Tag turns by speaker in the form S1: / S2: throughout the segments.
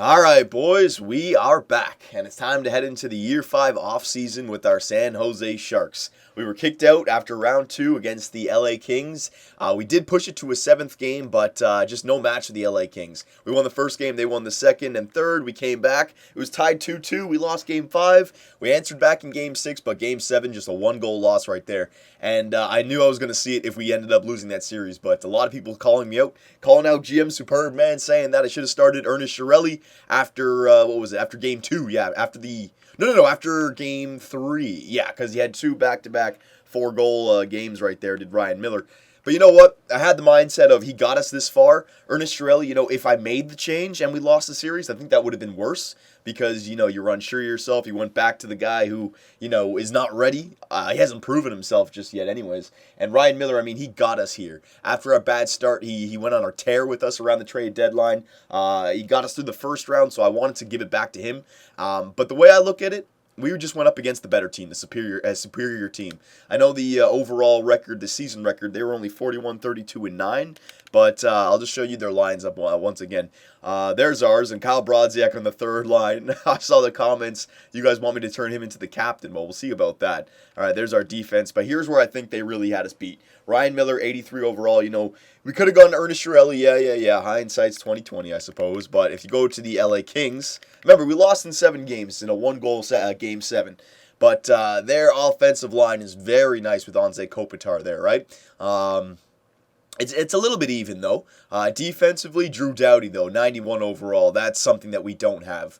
S1: All right, boys, we are back, and it's time to head into the Year 5 offseason with our San Jose Sharks. We were kicked out after round 2 against the LA Kings. We did push it to a 7th game, but just no match with the LA Kings. We won the first game, they won the second and third. We came back. It was tied 2-2. We lost Game 5. We answered back in Game 6, but Game 7, just a one-goal loss right there. And I knew I was going to see it if we ended up losing that series, but a lot of people calling me out, calling out GM superbman, saying that I should have started Ernest Chiarelli after, after Game 2, after Game 3, because he had two back-to-back four-goal games right there, did Ryan Miller. But you know what? I had the mindset of he got us this far. Ernest Chiarelli, if I made the change and we lost the series, I think that would have been worse because, you're unsure of yourself. You went back to the guy who, is not ready. He hasn't proven himself just yet anyways. And Ryan Miller, he got us here. After a bad start, he went on our tear with us around the trade deadline. He got us through the first round, so I wanted to give it back to him. But the way I look at it, we just went up against the better team, the superior team. I know the overall record, the season record, they were only 41, 32, and 9. But I'll just show you their lines up once again. There's ours, and Kyle Brodziak on the third line. I saw the comments. You guys want me to turn him into the captain. Well, we'll see about that. All right, there's our defense. But here's where I think they really had us beat. Ryan Miller, 83 overall. We could have gone to Ernest Chiarelli. Yeah. Hindsight's 2020, I suppose. But if you go to the LA Kings, remember, we lost in 7 games in a one-goal Game 7. But their offensive line is very nice with Anze Kopitar there, right? It's a little bit even, though. Defensively, Drew Doughty, though, 91 overall. That's something that we don't have.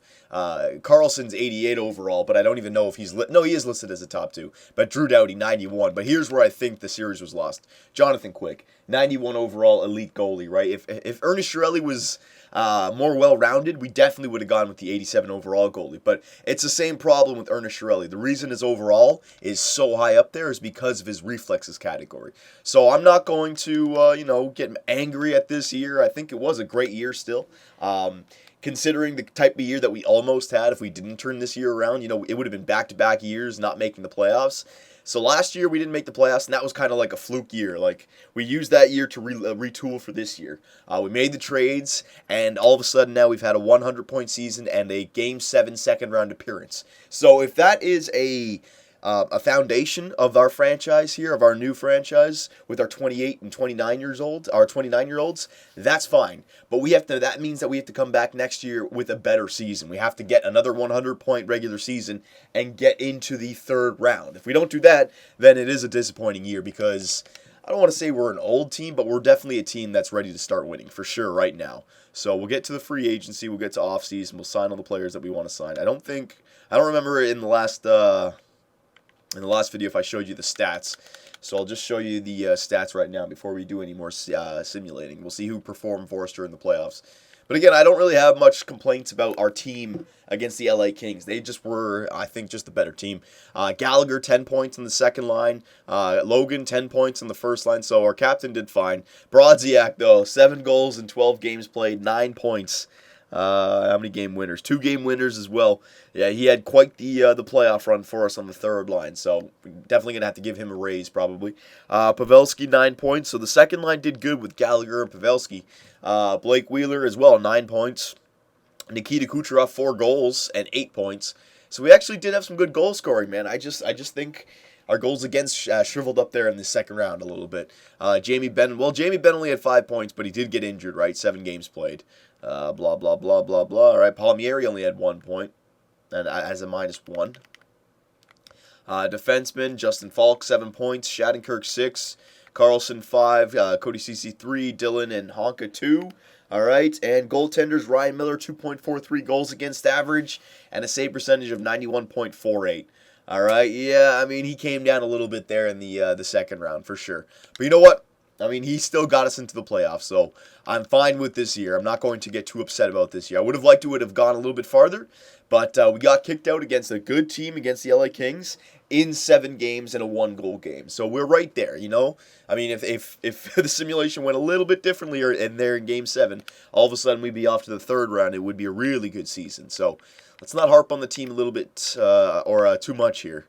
S1: Carlson's 88 overall, but I don't even know if he's... No, he is listed as a top 2. But Drew Doughty, 91. But here's where I think the series was lost. Jonathan Quick, 91 overall, elite goalie, right? If Ernest Chiarelli was... more well-rounded, we definitely would have gone with the 87 overall goalie. But it's the same problem with Ernest Chiarelli. The reason his overall is so high up there is because of his reflexes category. So I'm not going to, get angry at this year. I think it was a great year still. Considering the type of year that we almost had if we didn't turn this year around, it would have been back-to-back years not making the playoffs. So last year we didn't make the playoffs, and that was kind of like a fluke year. Like, we used that year to retool for this year. We made the trades, and all of a sudden now we've had a 100-point season and a Game 7 second-round appearance. So if that is a foundation of our franchise here, of our new franchise, with our 28 and 29 years old, our 29-year-olds, that's fine. But that means that we have to come back next year with a better season. We have to get another 100-point regular season and get into the third round. If we don't do that, then it is a disappointing year because I don't want to say we're an old team, but we're definitely a team that's ready to start winning for sure right now. So we'll get to the free agency, we'll get to offseason, we'll sign all the players that we want to sign. I don't remember in the last video if I showed you the stats. So I'll just show you the stats right now before we do any more simulating. We'll see who performed for us during the playoffs. But again, I don't really have much complaints about our team against the LA Kings. They just were, I think, just a better team. Gallagher, 10 points in the second line. Logan, 10 points in the first line. So our captain did fine. Brodziak, though, 7 goals in 12 games played, 9 points. How many game winners? 2 game winners as well. Yeah, he had quite the playoff run for us on the third line, so we're definitely going to have to give him a raise probably. Pavelski, 9 points, so the second line did good with Gallagher and Pavelski. Blake Wheeler as well, 9 points. Nikita Kucherov, 4 goals and 8 points. So we actually did have some good goal scoring, man. I just think our goals against shriveled up there in the second round a little bit. Jamie Benn only had 5 points, but he did get injured, right? 7 games played. Blah, blah, blah, blah, blah. All right, Palmieri only had 1 point, and as a -1. Defenseman, Justin Falk, 7 points. Shattenkirk, 6. Carlson, 5. Cody Ceci, 3. Dylan and Honka, 2. All right, and goaltenders, Ryan Miller, 2.43 goals against average, and a save percentage of 91.48. All right, yeah, he came down a little bit there in the second round for sure. But you know what? He still got us into the playoffs, so I'm fine with this year. I'm not going to get too upset about this year. I would have liked to have gone a little bit farther, but we got kicked out against a good team, against the LA Kings, in 7 games in a 1-goal game. So we're right there, If the simulation went a little bit differently in there in Game 7, all of a sudden we'd be off to the third round. It would be a really good season. So let's not harp on the team a little bit or too much here.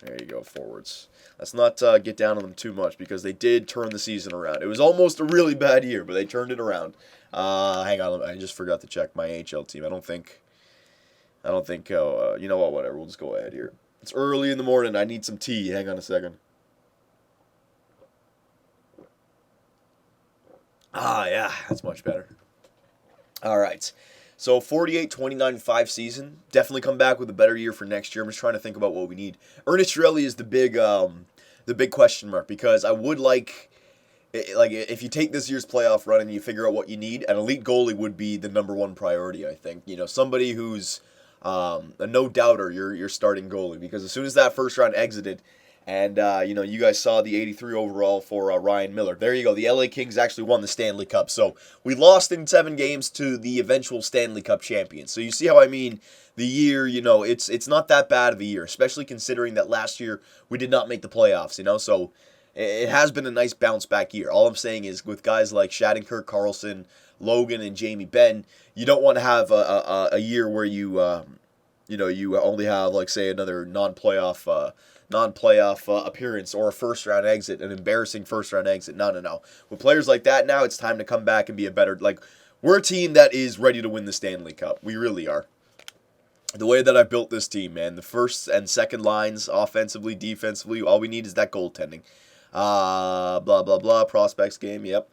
S1: There you go, forwards. Let's not get down on them too much because they did turn the season around. It was almost a really bad year, but they turned it around. Hang on, I just forgot to check my AHL team. I don't think. You know what? Whatever. We'll just go ahead here. It's early in the morning. I need some tea. Hang on a second. Yeah, that's much better. All right. So 48, 29, 5 season. Definitely come back with a better year for next year. I'm just trying to think about what we need. Ernest Chiarelli is the big question mark because I would like if you take this year's playoff run and you figure out what you need, an elite goalie would be the number one priority, I think. Somebody who's a no-doubter, your starting goalie. Because as soon as that first round exited, and, you guys saw the 83 overall for Ryan Miller. There you go. The LA Kings actually won the Stanley Cup. So we lost in 7 games to the eventual Stanley Cup champions. So you see how I mean the year, it's not that bad of a year, especially considering that last year we did not make the playoffs, So it has been a nice bounce back year. All I'm saying is with guys like Shattenkirk, Karlsson, Logan, and Jamie Benn, you don't want to have a year where you only have, like, say, another non-playoff appearance or a first-round exit, an embarrassing first-round exit. No. With players like that now, it's time to come back and be a better, we're a team that is ready to win the Stanley Cup. We really are. The way that I built this team, man, the first and second lines, offensively, defensively, all we need is that goaltending. Blah, blah, blah, prospects game, yep.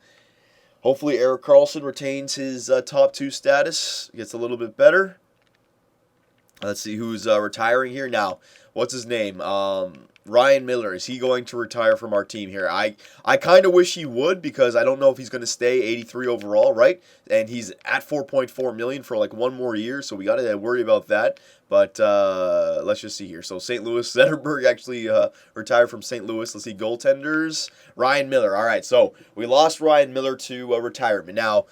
S1: Hopefully Erik Karlsson retains his top 2 status, gets a little bit better. Let's see who's retiring here now. What's his name? Ryan Miller. Is he going to retire from our team here? I kind of wish he would because I don't know if he's going to stay 83 overall, right? And he's at $4.4 million for like one more year, so we got to worry about that. But let's just see here. So St. Louis, Zetterberg actually retired from St. Louis. Let's see, goaltenders. Ryan Miller. All right, so we lost Ryan Miller to retirement. Now,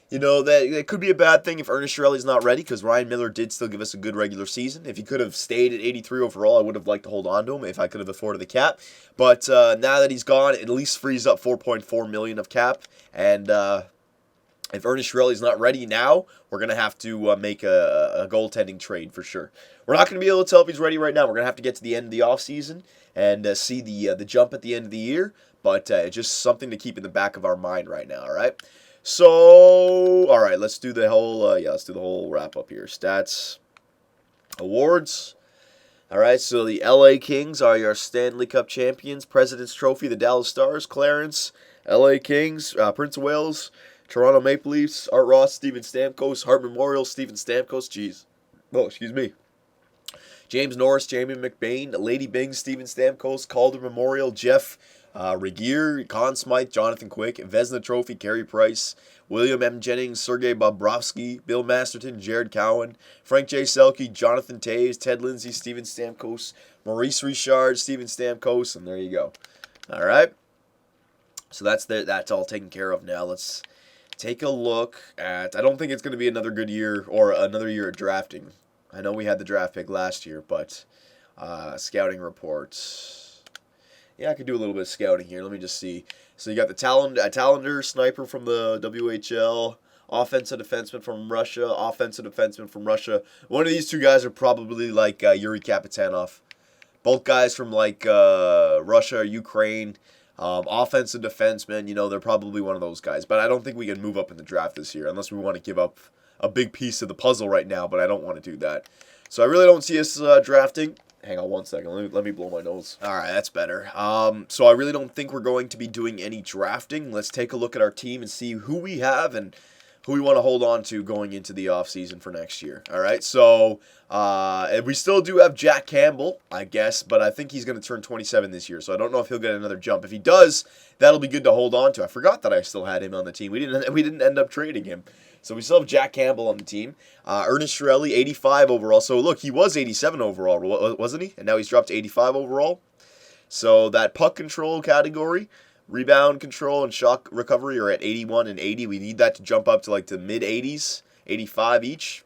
S1: that could be a bad thing if Ernest Chiarelli's not ready because Ryan Miller did still give us a good regular season. If he could have stayed at 83 overall, I would have liked to hold on to him if I could have afforded the cap. But now that he's gone, it at least frees up $4.4 million of cap. And if Ernest Chiarelli's not ready now, we're going to have to make a goaltending trade for sure. We're not going to be able to tell if he's ready right now. We're going to have to get to the end of the offseason and see the jump at the end of the year. But it's just something to keep in the back of our mind right now, all right? So, all right, let's do the whole wrap up here. Stats, awards. All right, so the LA Kings are your Stanley Cup champions. President's Trophy, the Dallas Stars, Clarence, LA Kings, Prince of Wales, Toronto Maple Leafs, Art Ross, Steven Stamkos, Hart Memorial, Steven Stamkos, excuse me. James Norris, Jamie McBain, Lady Bing, Steven Stamkos, Calder Memorial, Jeff Regier, Conn Smythe, Jonathan Quick, Vezina Trophy, Carey Price, William M. Jennings, Sergei Bobrovsky, Bill Masterton, Jared Cowan, Frank J. Selke, Jonathan Toews, Ted Lindsay, Steven Stamkos, Maurice Richard, Steven Stamkos, and there you go. All right. So that's all taken care of now. Let's take a look at, I don't think it's going to be another good year or another year at drafting. I know we had the draft pick last year, but scouting reports. Yeah, I could do a little bit of scouting here. Let me just see. So you got the Talander sniper from the WHL, offensive defenseman from Russia, One of these two guys are probably like Yuri Kapitanov. Both guys from like Russia or Ukraine. Offensive defenseman, they're probably one of those guys. But I don't think we can move up in the draft this year unless we want to give up a big piece of the puzzle right now, but I don't want to do that. So I really don't see us drafting. Hang on one second. Let me blow my nose. All right, that's better. So I really don't think we're going to be doing any drafting. Let's take a look at our team and see who we have and who we want to hold on to going into the offseason for next year. All right, so and we still do have Jack Campbell, I guess, but I think he's going to turn 27 this year, so I don't know if he'll get another jump. If he does, that'll be good to hold on to. I forgot that I still had him on the team. We didn't end up trading him. So we still have Jack Campbell on the team. Ernest Chiarelli, 85 overall. So look, he was 87 overall, wasn't he? And now he's dropped to 85 overall. So that puck control category, rebound control, and shot recovery are at 81 and 80. We need that to jump up to like the mid-80s, 85 each.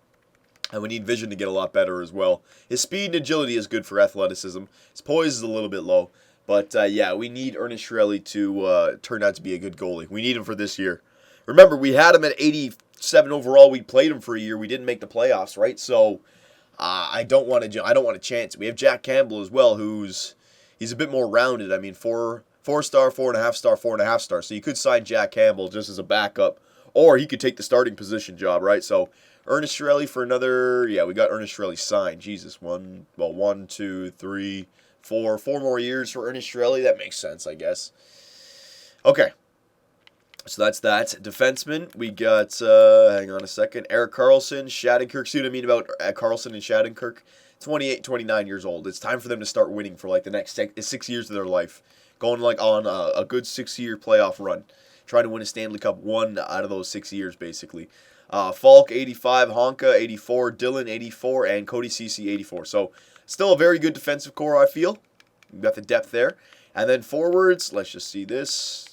S1: And we need vision to get a lot better as well. His speed and agility is good for athleticism. His poise is a little bit low. But yeah, we need Ernest Chiarelli to turn out to be a good goalie. We need him for this year. Remember, we had him at 87 overall. We played him for a year. We didn't make the playoffs, right? So I don't want to chance. We have Jack Campbell as well, who's he's a bit more rounded. I mean, four star, 4.5 star, 4.5 star. So you could sign Jack Campbell just as a backup, or he could take the starting position job, right? So Ernest Shirelli for another. Yeah, we got Ernest Shirelli signed. Jesus, one, 2, 3, 4 more years for Ernest Shirelli. That makes sense, I guess. Okay. So that's that. Defenseman, we got, hang on a second, Erik Karlsson, Shattenkirk. See what I mean about Karlsson and Shattenkirk? 28, 29 years old. It's time for them to start winning for like the next 6 years of their life. Going like on a good 6-year playoff run. Trying to win a Stanley Cup 1 out of those 6 years, basically. Falk, 85, Honka, 84, Dillon, 84, and Cody Ceci, 84. So still a very good defensive core, I feel. We've got the depth there. And then forwards, let's just see this.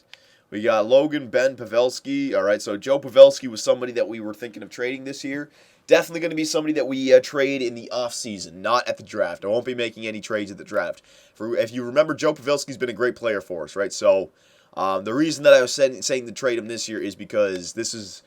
S1: We got Logan, Ben, Pavelski. All right, so Joe Pavelski was somebody that we were thinking of trading this year. Definitely going to be somebody that we trade in the offseason, not at the draft. I won't be making any trades at the draft. If you remember, Joe Pavelski's been a great player for us, right? So the reason that I was saying to trade him this year is because this is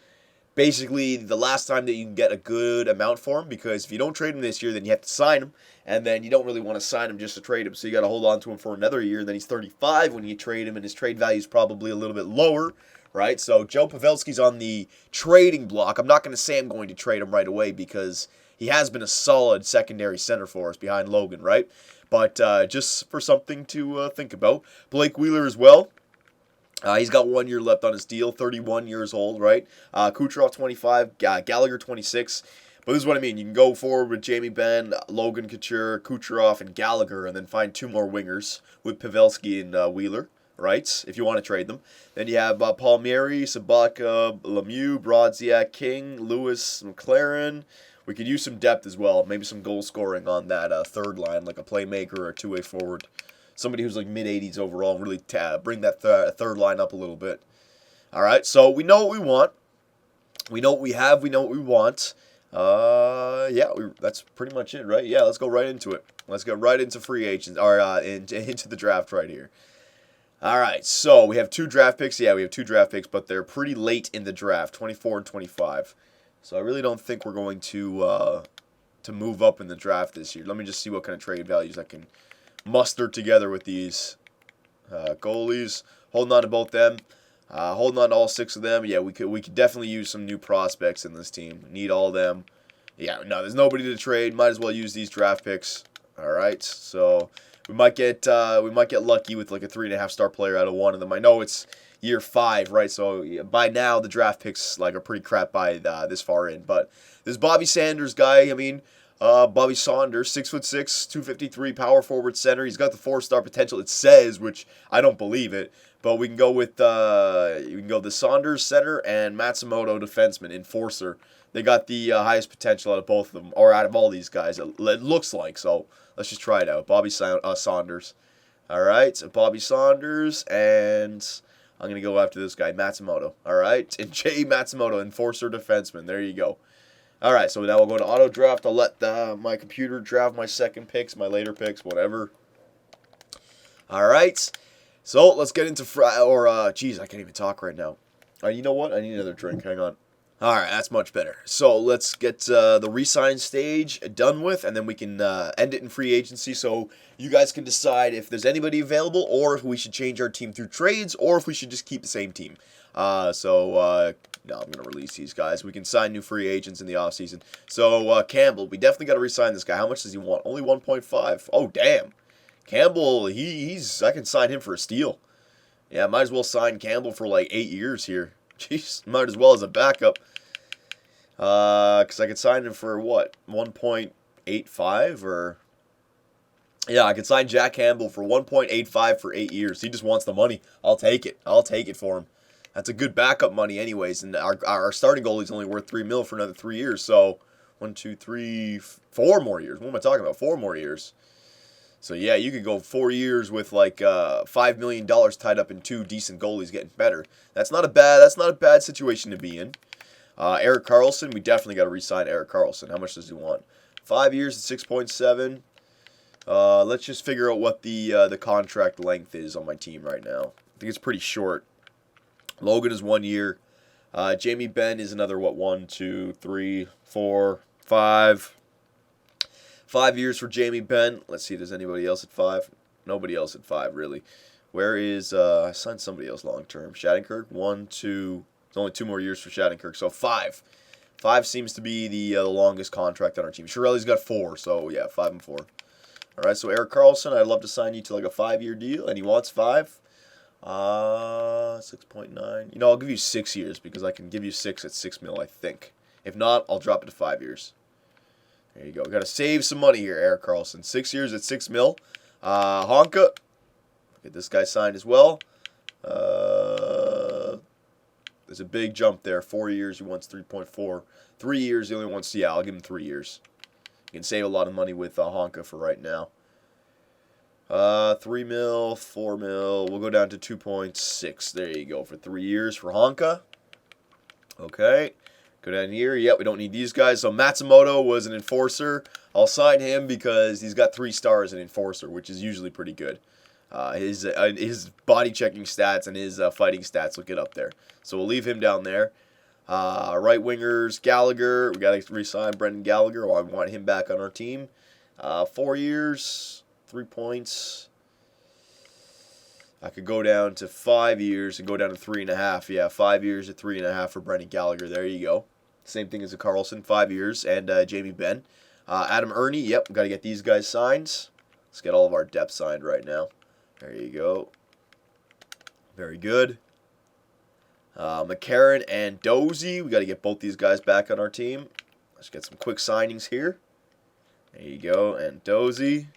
S1: basically the last time that you can get a good amount for him, because if you don't trade him this year, then you have to sign him, and then you don't really want to sign him just to trade him, so you got to hold on to him for another year, and then he's 35 when you trade him, and his trade value is probably a little bit lower, right? So Joe Pavelski's on the trading block. I'm not going to say I'm going to trade him right away, because he has been a solid secondary center for us behind Logan, right? But just for something to think about. Blake Wheeler as well. He's got 1 year left on his deal, 31 years old, right? Kucherov, 25, Gallagher, 26. But this is what I mean. You can go forward with Jamie Benn, Logan Couture, Kucherov, and Gallagher, and then find 2 more wingers with Pavelski and Wheeler, right? If you want to trade them. Then you have Palmieri, Sabaka, Lemieux, Brodziak, King, Lewis, McLaren. We could use some depth as well. Maybe some goal scoring on that third line, like a playmaker or a two-way forward. Somebody who's like mid-80s overall, and really bring that third line up a little bit. All right, so we know what we want. We know what we have. We know what we want. Yeah, that's pretty much it, right? Yeah, let's go right into it. Let's get right into free agents, or into the draft right here. All right, so we have 2 draft picks. Yeah, we have 2 draft picks, but they're pretty late in the draft, 24 and 25. So I really don't think we're going to move up in the draft this year. Let me just see what kind of trade values I can muster together with these goalies. Holding on to both them. Holding on to all 6 of them. Yeah, we could definitely use some new prospects in this team. Need all of them. Yeah, no, there's nobody to trade. Might as well use these draft picks. All right, so we might get lucky with like a 3.5 star player out of one of them. I know it's year 5, right? So yeah, by now the draft picks like are pretty crap by this far in. But this Bobby Sanders guy, I mean. Bobby Saunders, 6'6", 253, power forward center. He's got the 4-star potential, it says, which I don't believe it. But we can go with the Saunders center and Matsumoto defenseman, enforcer. They got the highest potential out of both of them, or out of all these guys. It looks like. So let's just try it out. Bobby Saunders. All right, so Bobby Saunders, and I'm gonna go after this guy, Matsumoto. All right, and Jay Matsumoto, enforcer defenseman. There you go. All right, so now we'll go to auto draft. I'll let my computer draft my second picks, my later picks, whatever. All right, so let's get into geez, I can't even talk right now. You know what? I need another drink. Hang on. All right, that's much better. So let's get the re-sign stage done with, and then we can end it in free agency. So you guys can decide if there's anybody available, or if we should change our team through trades, or if we should just keep the same team. No, I'm going to release these guys. We can sign new free agents in the offseason. So, Campbell, we definitely got to re-sign this guy. How much does he want? Only 1.5. Oh, damn. Campbell, I can sign him for a steal. Yeah, might as well sign Campbell for like 8 years here. Jeez, might as well as a backup. Because I could sign him for what? 1.85 or... Yeah, I could sign Jack Campbell for 1.85 for 8 years. He just wants the money. I'll take it. I'll take it for him. That's a good backup money anyways, and our starting goalie's only worth $3 million for another 3 years, so 1, 2, 3, 4 more years. What am I talking about? 4 more years. So yeah, you could go 4 years with like $5 million tied up in 2 decent goalies getting better. That's not a bad situation to be in. Erik Karlsson, we definitely got to re-sign Erik Karlsson. How much does he want? 5 years at 6.7. Let's just figure out what the contract length is on my team right now. I think it's pretty short. Logan is 1 year. Jamie Benn is another, 1, 2, 3, 4, 5. 5 years for Jamie Benn. Let's see if there's anybody else at 5. nobody else at 5 really. Where is I signed somebody else long term? Shattenkirk, 1, 2. It's only 2 more years for Shattenkirk, so 5. 5 seems to be the longest contract on our team. Chiarelli's got 4, so yeah, 5 and 4. All right, so Erik Karlsson, I'd love to sign you to like a 5-year deal, and he wants 5. 6.9. You know, I'll give you 6 years because I can give you 6 at 6 mil, I think. If not, I'll drop it to 5 years. There you go. Got to save some money here, Erik Karlsson. 6 years at 6 mil. Honka. Get this guy signed as well. There's a big jump there. 4 years, he wants 3.4. 3 years, he only wants, yeah, I'll give him 3 years. You can save a lot of money with Honka for right now. 3 mil, 4 mil. We'll go down to 2.6. There you go for 3 years for Honka. Okay. Go down here. Yep, we don't need these guys. So Matsumoto was an enforcer. I'll sign him because he's got 3 stars in enforcer, which is usually pretty good. His body checking stats and his fighting stats will get up there. So we'll leave him down there. Right wingers, Gallagher. We got to re-sign Brendan Gallagher. I want him back on our team. 4 years, 3 points. I could go down to 5 years and go down to 3.5. Yeah, 5 years at 3.5 for Brendan Gallagher. There you go. Same thing as a Karlsson, 5 years, and Jamie Benn. Adam Ernie, yep, got to get these guys signed. Let's get all of our depth signed right now. There you go. Very good. McCarron and Dozy. We got to get both these guys back on our team. Let's get some quick signings here. There you go. And Dozy.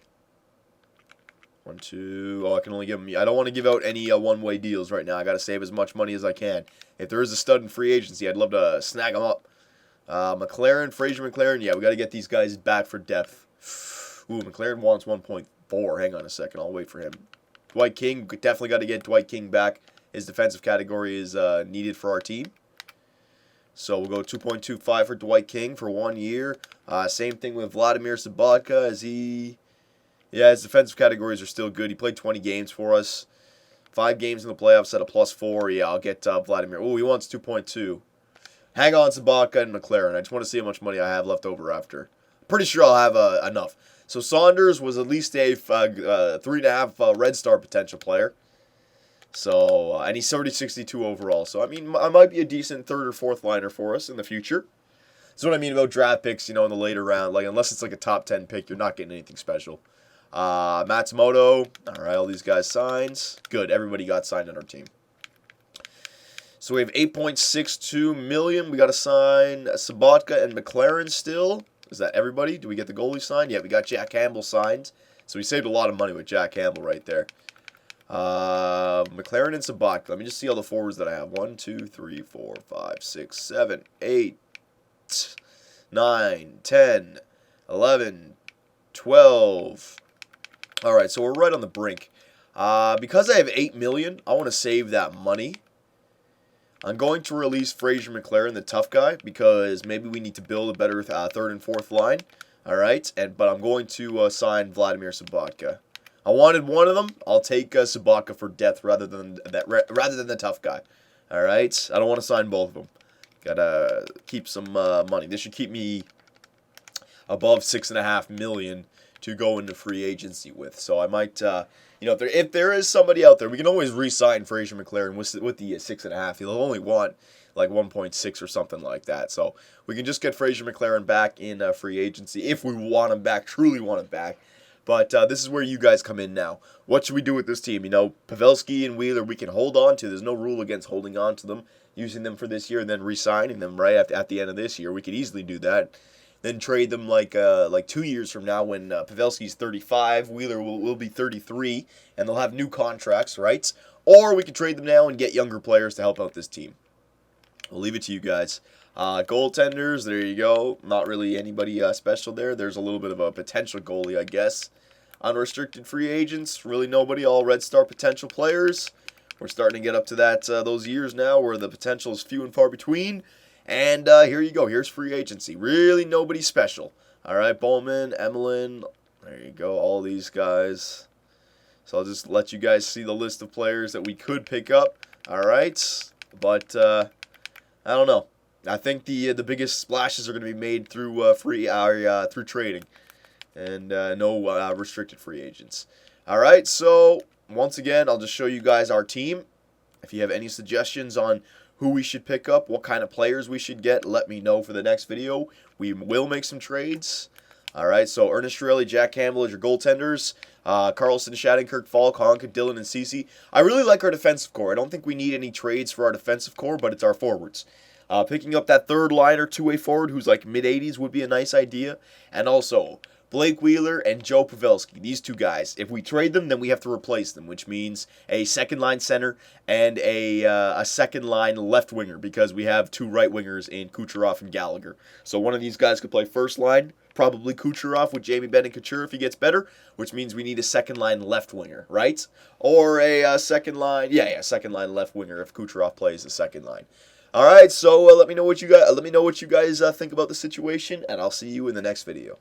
S1: 1, 2. Oh, I can only give them. I don't want to give out any one-way deals right now. I got to save as much money as I can. If there is a stud in free agency, I'd love to snag them up. McLaren, Fraser McLaren. Yeah, we got to get these guys back for depth. Ooh, McLaren wants 1.4. Hang on a second. I'll wait for him. Dwight King. Definitely got to get Dwight King back. His defensive category is needed for our team. So we'll go 2.25 for Dwight King for 1 year. Same thing with Vladimir Sabatka. Yeah, his defensive categories are still good. He played 20 games for us. 5 games in the playoffs at a +4. Yeah, I'll get Vladimir. Oh, he wants 2.2. Hang on, Sabatka and McLaren. I just want to see how much money I have left over after. Pretty sure I'll have enough. So Saunders was at least a 3.5 Red Star potential player. So, and he's 30-62 overall. So, I mean, I might be a decent 3rd or 4th liner for us in the future. That's what I mean about draft picks, you know, in the later round. Like, unless it's like a top 10 pick, you're not getting anything special. Matsumoto. All right, all these guys signed. Good, everybody got signed on our team. So we have 8.62 million. We got to sign Sabatka and McLaren still. Is that everybody? Do we get the goalie signed? Yeah, we got Jack Campbell signed. So we saved a lot of money with Jack Campbell right there. McLaren and Sabatka. Let me just see all the forwards that I have. 1, 2, 3, 4, 5, 6, 7, 8, 9, 10, 11, 12. All right, so we're right on the brink. Because I have 8 million, I want to save that money. I'm going to release Fraser McLaren, the tough guy, because maybe we need to build a better 3rd and 4th line. All right, but I'm going to sign Vladimir Sabatka. I wanted one of them. I'll take Sabatka for depth rather than the tough guy. All right, I don't want to sign both of them. Gotta keep some money. This should keep me above 6.5 million to go into free agency with. So I might, you know, if there is somebody out there, we can always re-sign Fraser McLaren with the 6.5. He'll only want like 1.6 or something like that. So we can just get Fraser McLaren back in free agency if we want him back, truly want him back. But this is where you guys come in now. What should we do with this team? You know, Pavelski and Wheeler we can hold on to. There's no rule against holding on to them, using them for this year, and then re-signing them right at the end of this year. We could easily do that. Then trade them like 2 years from now when Pavelski's 35, Wheeler will be 33, and they'll have new contracts, right? Or we could trade them now and get younger players to help out this team. I'll leave it to you guys. Goaltenders, there you go. Not really anybody special there. There's a little bit of a potential goalie, I guess. Unrestricted free agents, really nobody. All Red Star potential players. We're starting to get up to those years now where the potential is few and far between. And here you go. Here's free agency. Really nobody special. All right, Bowman, Emelin. There you go. All these guys. So I'll just let you guys see the list of players that we could pick up. All right. But I don't know. I think the biggest splashes are going to be made through through trading, and no restricted free agents. All right, so once again, I'll just show you guys our team. If you have any suggestions on who we should pick up, what kind of players we should get, let me know for the next video. We will make some trades. All right, so Ernest Shirley, Jack Campbell is your goaltenders. Carlson, Shattenkirk, Falk, Honka, Dillon, and Cece. I really like our defensive core. I don't think we need any trades for our defensive core, but it's our forwards. Picking up that third liner, two-way forward who's like mid-80s would be a nice idea. And also, Blake Wheeler and Joe Pavelski, these two guys. If we trade them, then we have to replace them, which means a second-line center and a second-line left winger because we have two right wingers in Kucherov and Gallagher. So one of these guys could play first line, probably Kucherov with Jamie Benn and Couture if he gets better, which means we need a second-line left winger, right? Or a second-line, second-line left winger if Kucherov plays the second line. All right, so let me know what you guys think about the situation, and I'll see you in the next video.